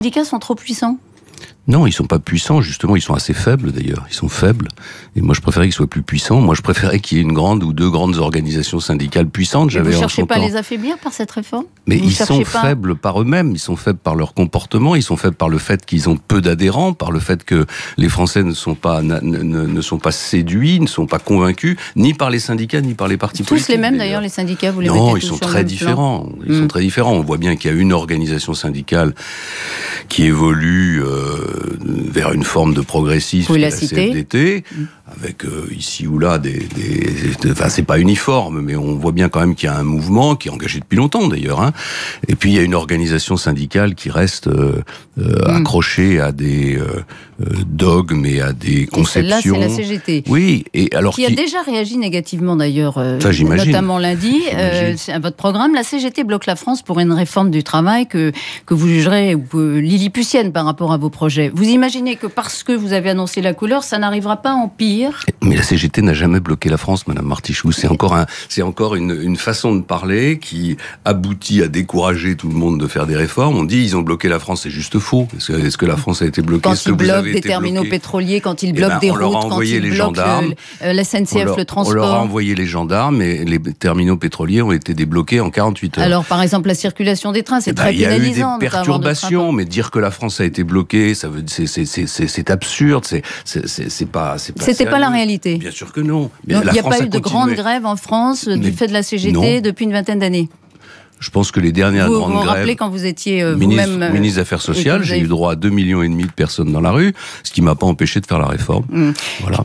syndicats sont trop puissants? Non, ils sont pas puissants, justement, ils sont assez faibles d'ailleurs, ils sont faibles. Et moi je préférais qu'ils soient plus puissants, moi je préférais qu'il y ait une grande ou deux grandes organisations syndicales puissantes. Vous ne cherchez pas à les affaiblir par cette réforme? Mais ils sont faibles par eux-mêmes, ils sont faibles par leur comportement, ils sont faibles par le fait qu'ils ont peu d'adhérents, par le fait que les Français ne sont pas séduits, ne sont pas convaincus, ni par les syndicats, ni par les partis politiques. Tous les mêmes d'ailleurs, les syndicats, vous les mettez Non, ils tous sont sur très le même différents. plan. Ils sont très différents. On voit bien qu'il y a une organisation syndicale qui évolue vers une forme de progressisme, la CFDT, avec ici ou là enfin, c'est pas uniforme, mais on voit bien quand même qu'il y a un mouvement qui est engagé depuis longtemps d'ailleurs. Hein. Et puis il y a une organisation syndicale qui reste accrochée à des dogmes et à des conceptions. Là, c'est la CGT. Oui, et alors qui a déjà réagi négativement d'ailleurs, notamment lundi. À votre programme, la CGT bloque la France pour une réforme du travail que vous jugerez lilliputienne par rapport à vos projets. Vous imaginez que parce que vous avez annoncé la couleur, ça n'arrivera pas en pire? Mais la CGT n'a jamais bloqué la France, Madame Martichoux. C'est encore une façon de parler qui aboutit à décourager tout le monde de faire des réformes. On dit ils ont bloqué la France, c'est juste faux. Est-ce que la France a été bloquée? Quand ils bloquent des terminaux pétroliers, quand ils bloquent des routes, quand ils bloquent la SNCF, le transport. On leur a envoyé les gendarmes et les terminaux pétroliers ont été débloqués en 48 heures. Alors par exemple la circulation des trains, c'est très pénalisant. Il y a eu des perturbations, mais dire que la France a été bloquée, c'est absurde, c'est pas. C'était pas la réalité. Bien sûr que non. Donc, il n'y a pas eu de grande grève en France du fait de la CGT depuis une vingtaine d'années. Je pense que les dernières grandes grèves... Vous vous rappelez quand vous étiez ministre des Affaires sociales, j'ai eu droit à 2,5 millions de personnes dans la rue, ce qui ne m'a pas empêché de faire la réforme. Voilà.